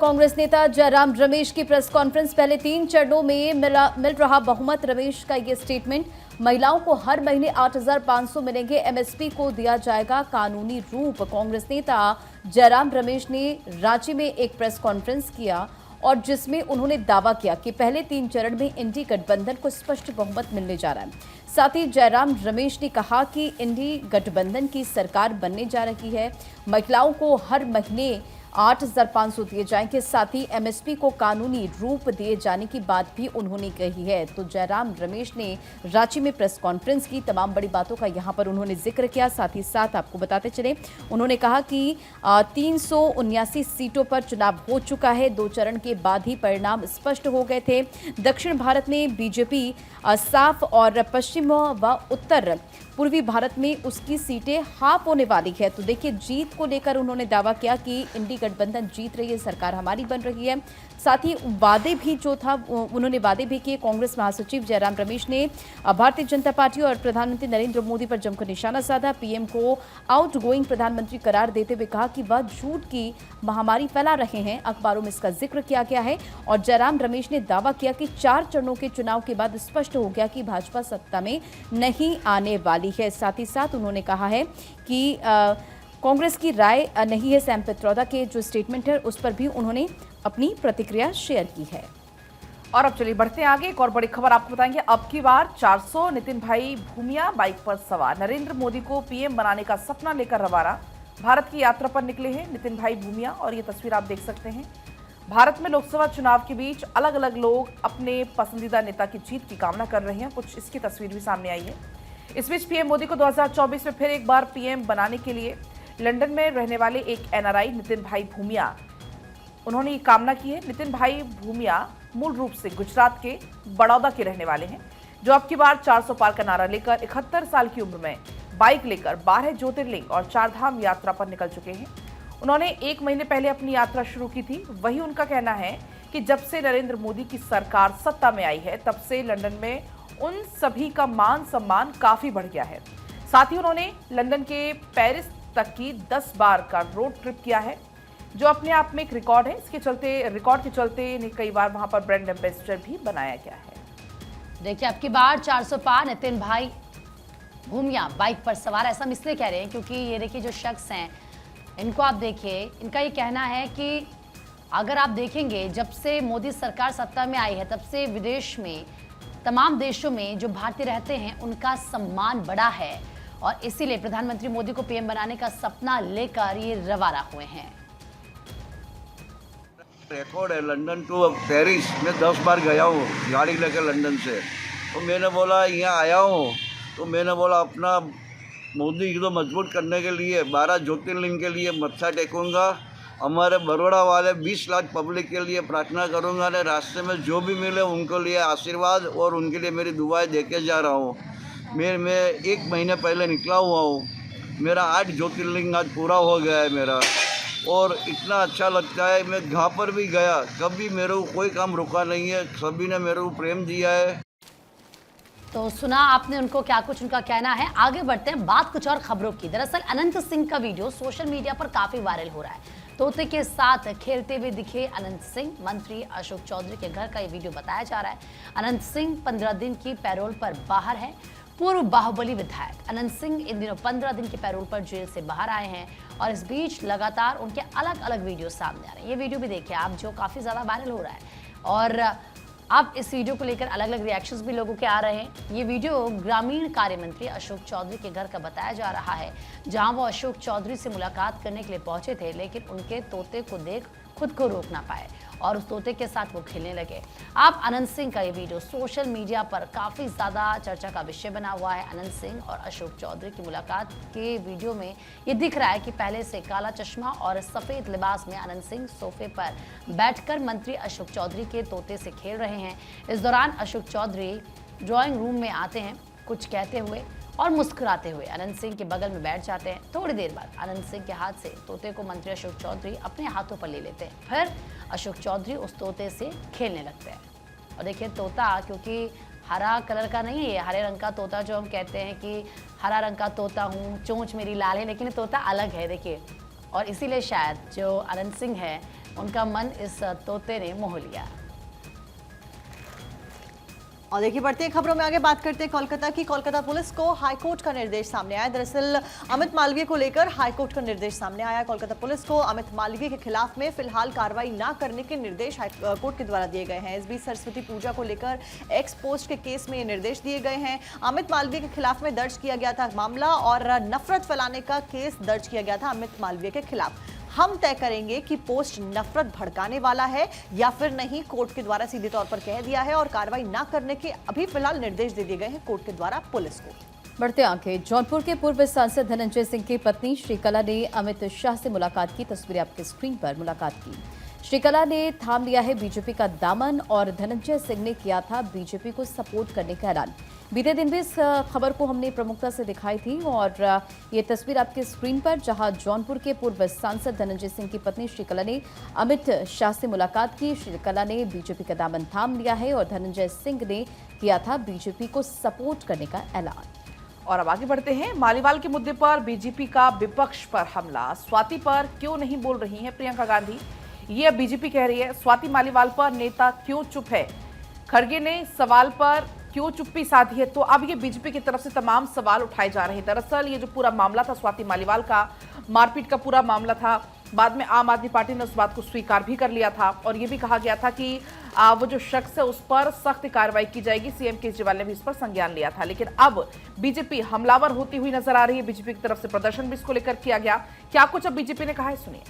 कांग्रेस नेता जयराम रमेश की press conference. पहले 3 चरणों में मिल रहा बहुमत। रमेश का ये स्टेटमेंट। महिलाओं को हर महीने 8,500 मिलेंगे। एमएसपी को दिया जाएगा कानूनी रूप। कांग्रेस नेता जयराम रमेश ने रांची में एक प्रेस कॉन्फ्रेंस किया और जिसमें उन्होंने दावा किया कि पहले 3 चरण में इंडी गठबंधन को स्पष्ट बहुमत मिलने जा रहा है। साथ ही जयराम रमेश ने कहा कि इंडी गठबंधन की सरकार बनने जा रही है। महिलाओं को हर महीने 8,500 दिए जाएंगे। साथ ही एमएसपी को कानूनी रूप दिए जाने की बात भी उन्होंने कही है। तो जयराम रमेश ने रांची में प्रेस कॉन्फ्रेंस की। तमाम बड़ी बातों का यहां पर उन्होंने जिक्र किया। साथ ही साथ आपको बताते चले, उन्होंने कहा कि 379 सीटों पर चुनाव हो चुका है। 2 चरण के बाद ही परिणाम स्पष्ट हो गए थे। दक्षिण भारत में बीजेपी साफ और पश्चिम व उत्तर पूर्वी भारत में उसकी सीटें हाफ होने वाली है। तो देखिए, जीत को लेकर उन्होंने दावा किया कि इंडी गठबंधन जीत रही है, सरकार हमारी बन रही है। साथ ही वादे भी जो था उन्होंने वादे भी किए। कांग्रेस महासचिव जयराम रमेश ने भारतीय जनता पार्टी और प्रधानमंत्री नरेंद्र मोदी पर जमकर निशाना साधा। पीएम को आउटगोइंग प्रधानमंत्री करार देते हुए कहा कि वह झूठ की महामारी फैला रहे हैं। अखबारों में इसका जिक्र किया गया है और जयराम रमेश ने दावा किया कि 4 चरणों के चुनाव के बाद स्पष्ट हो गया कि भाजपा सत्ता में नहीं आने वाली है। साथ ही साथ उन्होंने कहा है कि कांग्रेस की राय नहीं है। सैम पित्रोदा के जो स्टेटमेंट है उस पर भी उन्होंने अपनी प्रतिक्रिया शेयर की है। और अब चलिए बढ़ते हैं आगे। एक और बड़ी खबर आपको बताएंगे। अब की बार 400 नितिन भाई भूमिया बाइक पर सवार नरेंद्र मोदी को पीएम बनाने का सपना लेकर रवाना भारत की यात्रा पर निकले हैं नितिन भाई भूमिया। और ये तस्वीर आप देख सकते हैं। भारत में लोकसभा चुनाव के बीच अलग अलग लोग अपने पसंदीदा नेता की जीत की कामना कर रहे हैं। कुछ इसकी तस्वीर भी सामने आई है। इस बीच पीएम मोदी को 2024 में फिर एक बार पीएम बनाने के लिए लंदन में रहने वाले एक एनआरआई नितिन भाई भूमिया, उन्होंने ये कामना की है। नितिन भाई भूमिया मूल रूप से गुजरात के बड़ौदा के रहने वाले हैं, जो अब की बार 400 पार का नारा लेकर 71 साल की उम्र में बाइक लेकर 12 ज्योतिर्लिंग और 4 धाम यात्रा पर निकल चुके हैं। उन्होंने 1 महीने पहले अपनी यात्रा शुरू की थी। वही उनका कहना है कि जब से नरेंद्र मोदी की सरकार सत्ता में आई है तब से लंदन में उन सभी का मान सम्मान काफी बढ़ गया है। साथ ही उन्होंने लंदन के पेरिस तक की 10 बार का रोड ट्रिप किया है, जो अपने आप में एक रिकॉर्ड है। इसके रिकॉर्ड के चलते इन्हें कई बार वहां पर ब्रांड एम्बेसडर भी बनाया गया है। देखिए, अब की बार 400 पार नितिन भाई भूमिया बाइक पर सवार। ऐसा हम इसलिए कह रहे हैं क्योंकि ये देखिए, जो शख्स हैं इनको आप देखिए, इनका ये कहना है कि अगर आप देखेंगे जब से मोदी सरकार सत्ता में आई है तब से विदेश में तमाम देशों में जो भारतीय रहते हैं उनका सम्मान बढ़ा है और इसीलिए प्रधानमंत्री मोदी को पीएम बनाने का सपना लेकर ये रवाना हुए हैं। रिकॉर्ड है लंदन टू पेरिस में 10 बार गया हूँ गाड़ी लेकर लंदन से। तो मैंने बोला यहाँ आया हूँ, तो मैंने बोला अपना मोदी को मजबूत करने के लिए 12 ज्योतिर्लिंग के लिए मत्था टेकूंगा। हमारे बड़ौदा वाले 20 लाख पब्लिक के लिए प्रार्थना करूंगा। ने रास्ते में जो भी मिले उनके लिए आशीर्वाद और उनके लिए मेरी दुआएं देके जा रहा हूँ। मैं 1 महीने पहले निकला हुआ हूँ। मेरा 8 ज्योतिर्लिंग आज पूरा हो गया है मेरा, और इतना अच्छा लगता है। मैं जहाँ पर भी गया कभी मेरे को कोई काम रुका नहीं है, सभी ने मेरे को प्रेम दिया है। तो सुना आपने उनको क्या कुछ उनका कहना है। आगे बढ़ते हैं, बात कुछ और खबरों की। दरअसल अनंत सिंह का वीडियो सोशल मीडिया पर काफी वायरल हो रहा है। तोते के साथ खेलते हुए दिखे अनंत सिंह। मंत्री अशोक चौधरी के घर का ये वीडियो बताया जा रहा है। अनंत सिंह 15 दिन की पैरोल पर बाहर है। पूर्व बाहुबली विधायक अनंत सिंह इन दिनों 15 दिन की पैरोल पर जेल से बाहर आए हैं और इस बीच लगातार उनके अलग अलग वीडियो सामने आ रहे हैं। ये वीडियो भी देखिए आप, जो काफी ज्यादा वायरल हो रहा है और अब इस वीडियो को लेकर अलग अलग रिएक्शंस भी लोगों के आ रहे हैं। ये वीडियो ग्रामीण कार्य मंत्री अशोक चौधरी के घर का बताया जा रहा है, जहां वो अशोक चौधरी से मुलाकात करने के लिए पहुंचे थे, लेकिन उनके तोते को देख खुद को रोक ना पाए और उस तोते के साथ वो खेलने लगे। अब अनंत सिंह का ये वीडियो सोशल मीडिया पर काफी ज्यादा चर्चा का विषय बना हुआ है। अनंत सिंह और अशोक चौधरी की मुलाकात के वीडियो में ये दिख रहा है कि पहले से काला चश्मा और सफेद लिबास में अनंत सिंह सोफे पर बैठकर मंत्री अशोक चौधरी के तोते से खेल रहे हैं। इस दौरान अशोक चौधरी ड्राइंग रूम में आते हैं, कुछ कहते हुए और मुस्कुराते हुए अनंत सिंह के बगल में बैठ जाते हैं। थोड़ी देर बाद अनंत सिंह के हाथ से तोते को मंत्री अशोक चौधरी अपने हाथों पर ले लेते हैं। फिर अशोक चौधरी उस तोते से खेलने लगते हैं। और देखिए, तोता क्योंकि हरा कलर का नहीं है, ये हरे रंग का तोता, जो हम कहते हैं कि हरा रंग का तोता हूँ, चोंच मेरी लाल है, लेकिन ये तोता अलग है देखिए। और इसीलिए शायद जो अनंत सिंह है उनका मन इस तोते ने मोह लिया। और देखिए बढ़ते हैं खबरों में आगे, बात करते हैं कोलकाता की। कोलकाता पुलिस को हाईकोर्ट का निर्देश सामने आया। दरअसल अमित मालवीय को लेकर हाईकोर्ट का निर्देश सामने आया। कोलकाता पुलिस को अमित मालवीय के खिलाफ में फिलहाल कार्रवाई न करने के निर्देश हाईकोर्ट के द्वारा दिए गए हैं। इस बीच सरस्वती पूजा को लेकर एक्स पोस्ट के केस में ये निर्देश दिए गए हैं। अमित मालवीय के खिलाफ में दर्ज किया गया था मामला और नफरत फैलाने का केस दर्ज किया गया था अमित मालवीय के खिलाफ। हम तय करेंगे कि पोस्ट नफरत भड़काने वाला है या फिर नहीं, कोर्ट के द्वारा सीधे तौर पर कह दिया है और कार्रवाई ना करने के अभी फिलहाल निर्देश दे दिए गए हैं कोर्ट के द्वारा पुलिस को। बढ़ते आगे, जौनपुर के पूर्व सांसद धनंजय सिंह की पत्नी श्रीकला ने अमित शाह से मुलाकात की। तस्वीरें आपके स्क्रीन पर। मुलाकात की श्रीकला ने थाम लिया है बीजेपी का दामन और धनंजय सिंह ने किया था बीजेपी को सपोर्ट करने का ऐलान। बीते दिन भी इस खबर को हमने प्रमुखता से दिखाई थी और ये तस्वीर आपके स्क्रीन पर, जहां जौनपुर के पूर्व सांसद धनंजय सिंह की पत्नी श्रीकला ने अमित शाह से मुलाकात की। श्रीकला ने बीजेपी का दामन थाम लिया है और धनंजय सिंह ने किया था बीजेपी को सपोर्ट करने का ऐलान। और अब आगे बढ़ते हैं। मालीवाल के मुद्दे पर बीजेपी का विपक्ष पर हमला। स्वाति पर क्यों नहीं बोल रही हैं प्रियंका गांधी, ये अब बीजेपी कह रही है। स्वाति मालीवाल पर नेता क्यों चुप है, खड़गे ने सवाल पर क्यों चुप्पी साधी है, तो अब ये बीजेपी की तरफ से तमाम सवाल उठाए जा रहे हैं। दरअसल ये जो पूरा मामला था स्वाति मालीवाल का, मारपीट का पूरा मामला था, बाद में आम आदमी पार्टी ने उस बात को स्वीकार भी कर लिया था और ये भी कहा गया था कि वो जो शख्स है उस पर सख्त कार्रवाई की जाएगी। सीएम केजरीवाल ने भी इस पर संज्ञान लिया था। लेकिन अब बीजेपी हमलावर होती हुई नजर आ रही है। बीजेपी की तरफ से प्रदर्शन भी इसको लेकर किया गया। क्या कुछ अब बीजेपी ने कहा है, सुनिए।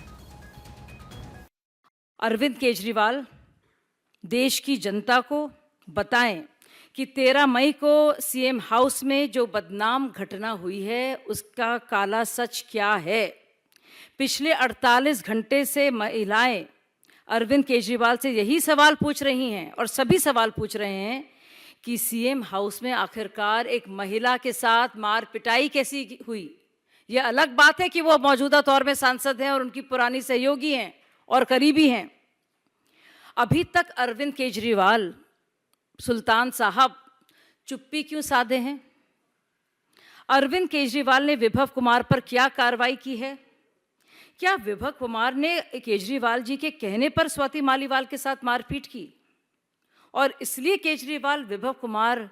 अरविंद केजरीवाल देश की जनता को बताएं कि 13 मई को सीएम हाउस में जो बदनाम घटना हुई है उसका काला सच क्या है। पिछले 48 घंटे से महिलाएं अरविंद केजरीवाल से यही सवाल पूछ रही हैं और सभी सवाल पूछ रहे हैं कि सीएम हाउस में आखिरकार एक महिला के साथ मार पिटाई कैसी हुई। यह अलग बात है कि वो मौजूदा दौर में सांसद हैं और उनकी पुरानी सहयोगी हैं और करीबी हैं। अभी तक अरविंद केजरीवाल सुल्तान साहब चुप्पी क्यों साधे हैं। अरविंद केजरीवाल ने विभव कुमार पर क्या कार्रवाई की है। क्या विभव कुमार ने केजरीवाल जी के कहने पर स्वाति मालीवाल के साथ मारपीट की और इसलिए केजरीवाल विभव कुमार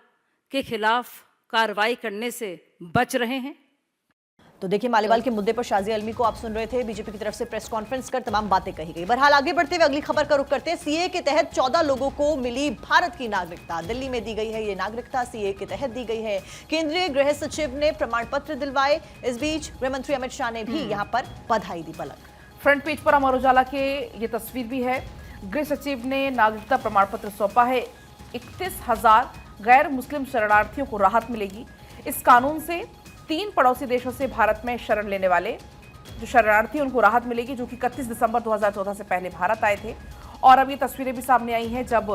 के खिलाफ कार्रवाई करने से बच रहे हैं। तो देखिए मालीवाल के मुद्दे पर शाजिया अलमी को आप सुन रहे थे। बीजेपी की तरफ से प्रेस कॉन्फ्रेंस कर तमाम बातें कही गई। बहरहाल आगे बढ़ते हुए अगली खबर का रुख करते हैं। सीए के तहत 14 लोगों को मिली भारत की नागरिकता। दिल्ली में दी गई है ये नागरिकता, सीए के तहत दी गई है। केंद्रीय गृह सचिव ने प्रमाण पत्र दिलवाए। इस बीच गृह मंत्री अमित शाह ने भी यहाँ पर बधाई दी। पलक फ्रंट पेज पर अमर उजाला के ये तस्वीर भी है। गृह सचिव ने नागरिकता प्रमाण पत्र सौंपा है। 31,000 गैर मुस्लिम शरणार्थियों को राहत मिलेगी। इस कानून से 3 पड़ोसी देशों से भारत में शरण लेने वाले जो शरणार्थी उनको राहत मिलेगी, जो कि 31 दिसंबर 2014 से पहले भारत आए थे। और अब ये तस्वीरें भी सामने आई हैं जब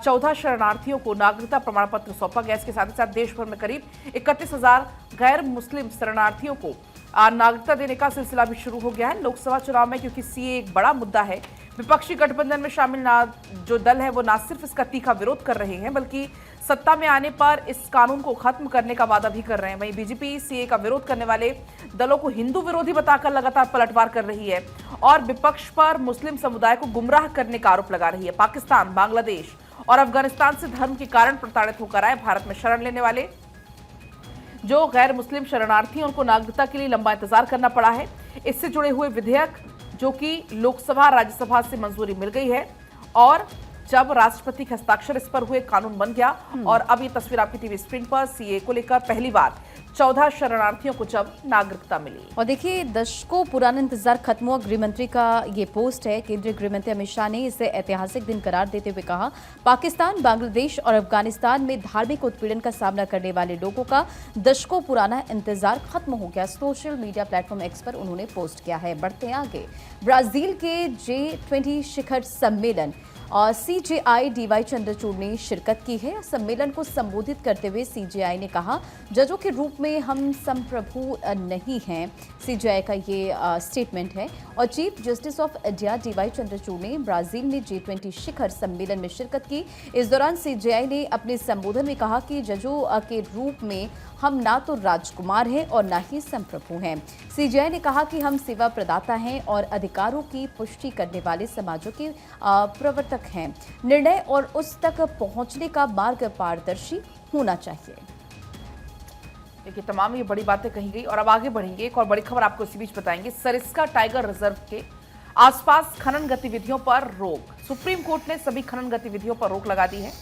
14 शरणार्थियों को नागरिकता प्रमाण पत्र सौंपा गया। इसके साथ ही साथ देश भर में करीब 31,000 गैर मुस्लिम शरणार्थियों को नागरिकता देने का सिलसिला भी शुरू हो गया है। लोकसभा चुनाव में क्योंकि सीए एक बड़ा मुद्दा है, विपक्षी गठबंधन में शामिल जो दल है वो ना सिर्फ इसका तीखा विरोध कर रहे हैं बल्कि सत्ता में आने पर इस कानून को खत्म करने का वादा भी कर रहे हैं। वहीं बीजेपी सीए का विरोध करने वाले दलों को हिंदू विरोधी बताकर लगातार पलटवार कर रही है और विपक्ष पर मुस्लिम समुदाय को गुमराह करने का आरोप लगा रही है। पाकिस्तान, बांग्लादेश और अफगानिस्तान से धर्म के कारण प्रताड़ित होकर आए भारत में शरण लेने वाले जो गैर मुस्लिम शरणार्थी उनको नागरिकता के लिए लंबा इंतजार करना पड़ा है। इससे जुड़े हुए विधेयक जो कि लोकसभा राज्यसभा से मंजूरी मिल गई है और जब राष्ट्रपति के हस्ताक्षर इस पर हुए कानून बन गया। और अब ये तस्वीर आपकी टीवी स्क्रीन पर सीए को लेकर पहली बार 14 शरणार्थियों को जब नागरिकता मिली। और देखिए दशकों पुराना इंतजार खत्म हुआ। गृह मंत्री का ये पोस्ट है। केंद्रीय गृह मंत्री अमित शाह ने इसे ऐतिहासिक दिन करार देते हुए कहा, पाकिस्तान, बांग्लादेश और अफगानिस्तान में धार्मिक उत्पीड़न का सामना करने वाले लोगों का दशकों पुराना इंतजार खत्म हो गया। सोशल मीडिया प्लेटफॉर्म एक्स पर उन्होंने पोस्ट किया है। बढ़ते हैं आगे। ब्राजील के G20 शिखर सम्मेलन CJI DY चंद्रचूड़ ने शिरकत की है। सम्मेलन को संबोधित करते हुए CJI ने कहा, जजों के रूप में हम संप्रभु नहीं हैं। CJI का ये स्टेटमेंट है। और chief justice of India DY Chandrachud ने ब्राजील में G20 शिखर सम्मेलन में शिरकत की। इस दौरान CJI ने अपने संबोधन में कहा कि जजों के रूप में हम ना तो राजकुमार हैं और ना ही संप्रभु हैं। CJI ने कहा कि हम सेवा प्रदाता हैं और अधिकारों की पुष्टि करने वाले समाजों के प्रवर्तक हैं। निर्णय और उस तक पहुंचने का मार्ग पारदर्शी होना चाहिए। देखिए, तमाम ये बड़ी बातें कही गई और अब आगे बढ़ेंगे। एक और बड़ी खबर आपको इसी बीच बताएंगे। सरिस्का टाइगर रिजर्व के आसपास खनन गतिविधियों पर रोक। सुप्रीम कोर्ट ने सभी खनन गतिविधियों पर रोक लगा दी है।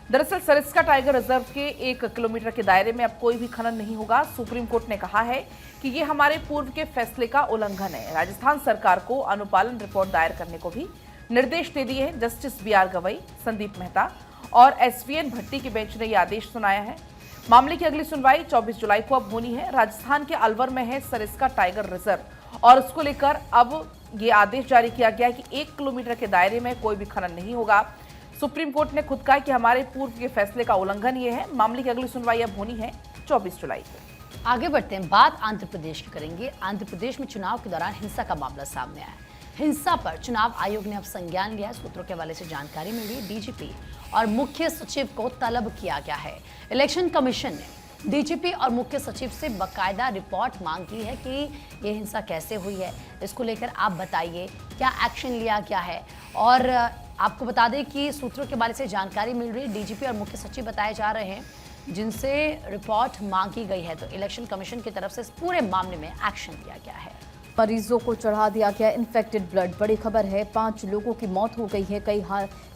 दरअसल सरिस्का टाइगर रिजर्व के 1 किलोमीटर के दायरे में अब कोई भी खनन नहीं होगा। सुप्रीम कोर्ट ने कहा है कि ये हमारे पूर्व के फैसले का उल्लंघन है। राजस्थान सरकार को अनुपालन रिपोर्ट दायर करने को भी निर्देश दे दिए हैं। जस्टिस BR गवई, संदीप मेहता और SVN भट्टी की बेंच ने यह आदेश सुनाया है। मामले की अगली सुनवाई 24 जुलाई को अब होनी है। राजस्थान के अलवर में है सरिस्का टाइगर रिजर्व और उसको लेकर अब ये आदेश जारी किया गया है कि 1 किलोमीटर के दायरे में कोई भी खनन नहीं होगा। सुप्रीम कोर्ट ने खुद कहा कि हमारे पूर्व के फैसले का उल्लंघन ये है। मामले की अगली सुनवाई अब होनी है 24 जुलाई को। आगे बढ़ते हैं, बात आंध्र प्रदेश की करेंगे। आंध्र प्रदेश में चुनाव के दौरान हिंसा का मामला सामने आया है। हिंसा पर चुनाव आयोग ने अब संज्ञान लिया है। सूत्रों के हवाले से जानकारी मिली, DGP और मुख्य सचिव को तलब किया गया है। इलेक्शन कमीशन ने DGP और मुख्य सचिव से बकायदा रिपोर्ट मांग की है कि ये हिंसा कैसे हुई है। इसको लेकर आप बताइए क्या एक्शन लिया गया है। और आपको बता दें कि सूत्रों के बारे से जानकारी मिल रही है, DGP और मुख्य सचिव बताए जा रहे हैं जिनसे रिपोर्ट मांगी गई है। तो इलेक्शन कमीशन की तरफ से इस पूरे मामले में एक्शन लिया गया है। मरीजों को चढ़ा दिया गया इन्फेक्टेड ब्लड। बड़ी खबर है, 5 लोगों की मौत हो गई है,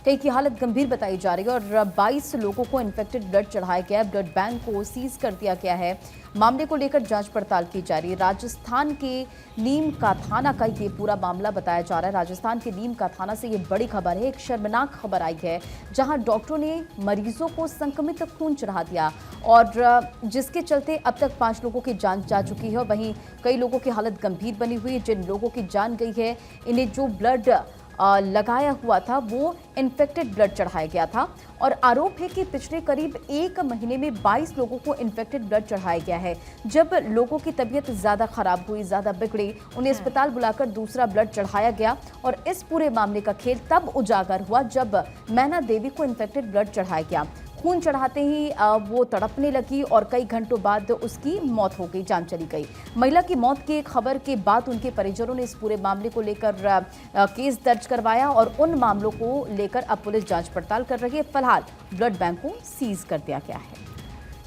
कई की हालत गंभीर बताई जा रही है और 22 लोगों को इन्फेक्टेड ब्लड चढ़ाया गया है। ब्लड बैंक को सीज कर दिया गया है। मामले को लेकर जांच पड़ताल की जा रही है। राजस्थान के नीम का थाना का ये पूरा मामला बताया जा रहा है। राजस्थान के नीम का थाना से ये बड़ी खबर है। एक शर्मनाक खबर आई है जहां डॉक्टरों ने मरीजों को संक्रमित खून चढ़ा दिया और जिसके चलते अब तक 5 लोगों की जान जा चुकी है और वहीं कई लोगों की हालत गंभीर बनी हुई है। जिन लोगों की जान गई है, इन्हें जो ब्लड लगाया हुआ था वो इन्फेक्टेड ब्लड चढ़ाया गया था और आरोप है कि पिछले करीब 1 महीने में 22 लोगों को इन्फेक्टेड ब्लड चढ़ाया गया है। जब लोगों की तबीयत ज़्यादा खराब हुई, ज़्यादा बिगड़ी, उन्हें अस्पताल बुलाकर दूसरा ब्लड चढ़ाया गया और इस पूरे मामले का खेल तब उजागर हुआ जब मैना देवी को इन्फेक्टेड ब्लड चढ़ाया गया। खून चढ़ाते ही वो तड़पने लगी और कई घंटों बाद उसकी मौत हो गई, जान चली गई। महिला की मौत की खबर के बाद उनके परिजनों ने इस पूरे मामले को लेकर केस दर्ज करवाया और उन मामलों को लेकर अब पुलिस जांच पड़ताल कर रही है। फिलहाल ब्लड बैंक को सीज कर दिया गया है।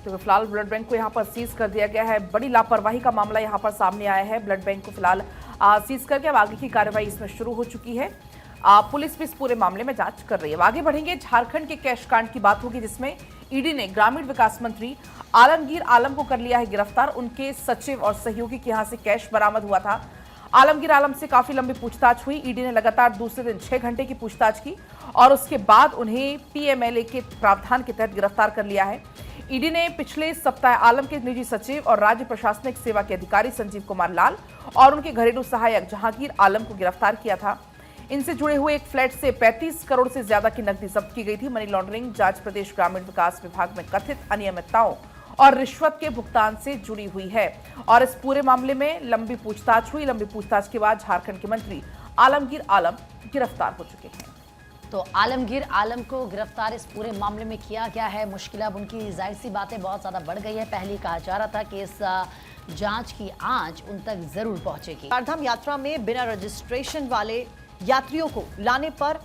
तो फिलहाल ब्लड बैंक को यहाँ पर सीज कर दिया गया है। बड़ी लापरवाही का मामला यहाँ पर सामने आया है। ब्लड बैंक को फिलहाल सीज करके अब आगे की कार्रवाई इसमें शुरू हो चुकी है। पुलिस भी इस पूरे मामले में जांच कर रही है। आगे बढ़ेंगे, झारखंड के कैश कांड की बात होगी जिसमें ईडी ने ग्रामीण विकास मंत्री आलमगीर आलम को कर लिया है गिरफ्तार। उनके सचिव और सहयोगी के यहां से कैश बरामद हुआ था। आलमगीर आलम से काफी लंबी पूछताछ हुई। ईडी ने लगातार दूसरे दिन 6 घंटे की पूछताछ की और उसके बाद उन्हें PMLA के प्रावधान के तहत गिरफ्तार कर लिया है। ईडी ने पिछले सप्ताह आलम के निजी सचिव और राज्य प्रशासनिक सेवा के अधिकारी संजीव कुमार लाल और उनके घरेलू सहायक जहांगीर आलम को गिरफ्तार किया था। इनसे जुड़े हुए एक फ्लैट से 35 करोड़ से ज्यादा की नकदी जब्त की गई थी। मनी लॉन्ड्रिंग जांच प्रदेश ग्रामीण विकास विभाग में कथित अनियमितताओं और रिश्वत के भुगतान से जुड़ी हुई है और इस पूरे मामले में लंबी पूछताछ हुई। लंबी पूछताछ के बाद झारखंड के मंत्री आलमगीर आलम गिरफ्तार हो चुके हैं। तो आलमगीर आलम को गिरफ्तार इस पूरे मामले में किया गया है। मुश्किल अब उनकी जाहिर सी बातें बहुत ज़्यादा बढ़ गई है। पहले कहा जा रहा था कि इस जांच की आंच उन तक जरूर पहुंचेगी। चारधाम यात्रा में बिना रजिस्ट्रेशन वाले यात्रियों को लाने पर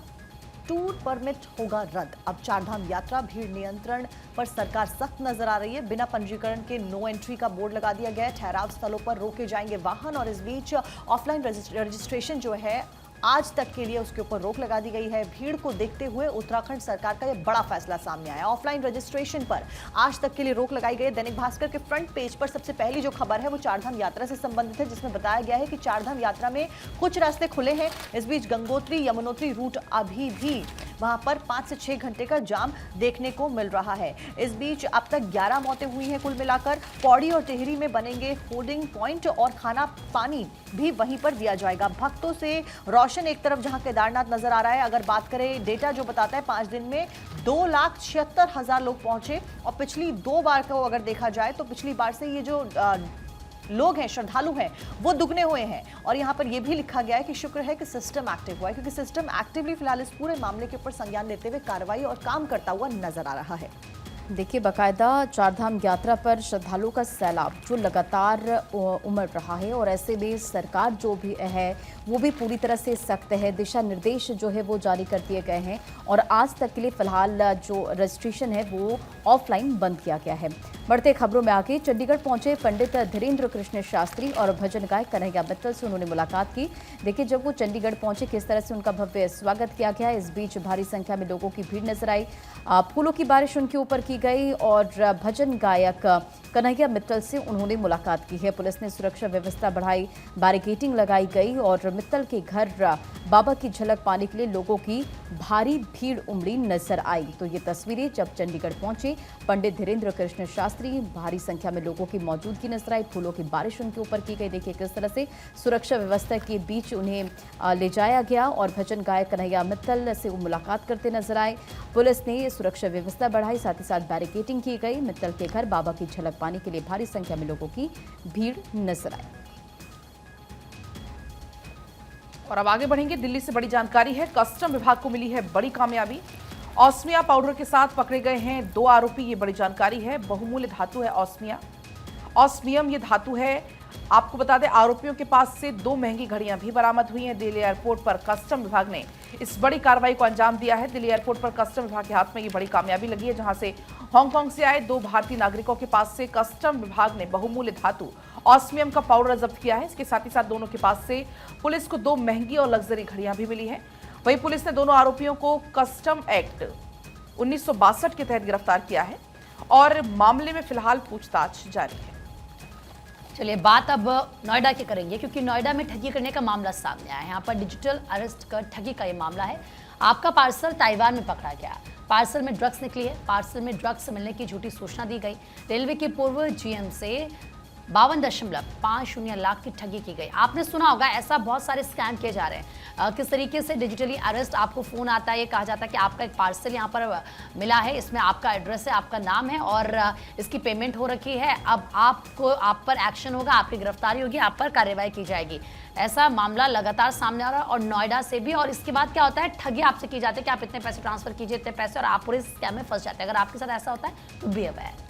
टूर परमिट होगा रद्द। अब चारधाम यात्रा भीड़ नियंत्रण पर सरकार सख्त नजर आ रही है। बिना पंजीकरण के नो एंट्री का बोर्ड लगा दिया गया है। ठहराव स्थलों पर रोके जाएंगे वाहन और इस बीच ऑफलाइन रजिस्ट्रेशन जो है आज तक के लिए उसके ऊपर रोक लगा दी गई है। भीड़ को देखते हुए उत्तराखंड सरकार का यह बड़ा फैसला सामने आया। ऑफलाइन रजिस्ट्रेशन पर आज तक के लिए रोक लगाई गई है। दैनिक भास्कर के फ्रंट पेज पर सबसे पहली जो खबर है वो चारधाम यात्रा से संबंधित है, जिसमें बताया गया है कि चारधाम यात्रा में कुछ रास्ते खुले हैं। इस बीच गंगोत्री यमुनोत्री रूट अभी भी वहां पर 5 से 6 घंटे का जाम देखने को मिल रहा है। इस बीच अब तक 11 मौतें हुई हैं कुल मिलाकर। पौड़ी और टिहरी में बनेंगे होल्डिंग पॉइंट और खाना पानी भी वहीं पर दिया जाएगा। भक्तों से रोशन एक तरफ जहां केदारनाथ नजर आ रहा है। अगर बात करें डेटा जो बताता है 5 दिन में 2,76,000 लोग पहुंचे और पिछली 2 बार को अगर देखा जाए तो पिछली बार से ये जो लोग हैं, श्रद्धालु हैं, वो दुगने हुए हैं। और यहाँ पर यह भी लिखा गया है कि शुक्र है कि सिस्टम एक्टिव हुआ है, क्योंकि सिस्टम एक्टिवली फिलहाल इस पूरे मामले के ऊपर संज्ञान लेते हुए कार्रवाई और काम करता हुआ नजर आ रहा है। देखिए, बाकायदा चारधाम यात्रा पर श्रद्धालुओं का सैलाब जो लगातार उमड़ रहा है और ऐसे में सरकार जो भी है वो भी पूरी तरह से सख्त है। दिशा निर्देश जो है वो जारी कर दिए गए हैं और आज तक के लिए फिलहाल जो रजिस्ट्रेशन है वो ऑफलाइन बंद किया गया है। बढ़ते खबरों में आगे चंडीगढ़ पहुंचे पंडित धीरेन्द्र कृष्ण शास्त्री और भजन गायक कन्हैया मित्तल से उन्होंने मुलाकात की। देखिए, जब वो चंडीगढ़ पहुंचे किस तरह से उनका भव्य स्वागत किया गया। इस बीच भारी संख्या में लोगों की भीड़ नजर आई, फूलों की बारिश उनके ऊपर की गई और भजन गायक कन्हैया मित्तल से उन्होंने मुलाकात की है। पुलिस ने सुरक्षा व्यवस्था बढ़ाई, बैरिकेडिंग लगाई गई और मित्तल के घर बाबा की झलक पाने के लिए लोगों की भारी भीड़ उमड़ी नजर आई। तो ये तस्वीरें जब चंडीगढ़ पहुंचे पंडित धीरेन्द्र कृष्ण शास्त्री, भारी संख्या में लोगों की मौजूदगी नजर आई, फूलों की बारिश उनके ऊपर की गई। देखिए किस तरह से सुरक्षा व्यवस्था के बीच उन्हें ले जाया गया और भजन गायक कन्हैया मित्तल से वो मुलाकात करते नजर आए। पुलिस ने सुरक्षा व्यवस्था बढ़ाई, साथ ही साथ बैरिकेडिंग की गई। मित्तल के घर बाबा की झलक पाने के लिए भारी संख्या में लोगों की भीड़ नजर आई। और अब आगे बढ़ेंगे। दिल्ली से बड़ी जानकारी है, कस्टम विभाग को मिली है बड़ी कामयाबी। ऑस्मिया पाउडर के साथ पकड़े गए हैं 2 आरोपी। ये बड़ी जानकारी है। बहुमूल्य धातु है ऑस्मियम ये धातु है। आपको बता दें, आरोपियों के पास से 2 महंगी घड़ियां भी बरामद हुई हैं। दिल्ली एयरपोर्ट पर कस्टम विभाग ने इस बड़ी कार्रवाई को अंजाम दिया है। दिल्ली एयरपोर्ट पर कस्टम विभाग के हाथ में ये बड़ी कामयाबी लगी है, जहां से हांगकांग से आए 2 भारतीय नागरिकों के पास से कस्टम विभाग ने बहुमूल्य धातु ऑस्मियम का पाउडर जब्त किया है। इसके साथ ही साथ दोनों के पास से पुलिस को 2 महंगी और लग्जरी घड़ियां भी मिली हैं। वहीं पुलिस ने दोनों आरोपियों को कस्टम एक्ट 1962 के तहत गिरफ्तार किया है और मामले में फिलहाल पूछताछ जारी है। चलिए, बात अब नोएडा की करेंगे, क्योंकि नोएडा में ठगी करने का मामला सामने आया है। यहाँ पर डिजिटल अरेस्ट कर ठगी का ये मामला है। आपका पार्सल ताइवान में पकड़ा गया। पार्सल में ड्रग्स निकली है। पार्सल में ड्रग्स मिलने की झूठी सूचना दी गई। रेलवे के पूर्व जीएम से 52.50 लाख की ठगी की गई। आपने सुना होगा, ऐसा बहुत सारे स्कैम किए जा रहे हैं। किस तरीके से डिजिटली अरेस्ट, आपको फोन आता है, ये कहा जाता है कि आपका एक पार्सल यहाँ पर मिला है, इसमें आपका एड्रेस है, आपका नाम है और इसकी पेमेंट हो रखी है। अब आप पर एक्शन होगा, आपकी गिरफ्तारी होगी, आप पर कार्रवाई की जाएगी। ऐसा मामला लगातार सामने आ रहा है और नोएडा से भी। और इसके बाद क्या होता है, ठगी आपसे की जाती है कि आप इतने पैसे ट्रांसफर कीजिए, इतने पैसे, और आप पूरे स्कैम में फंस जाते हैं। अगर आपके साथ ऐसा होता है तो बी अवेयर।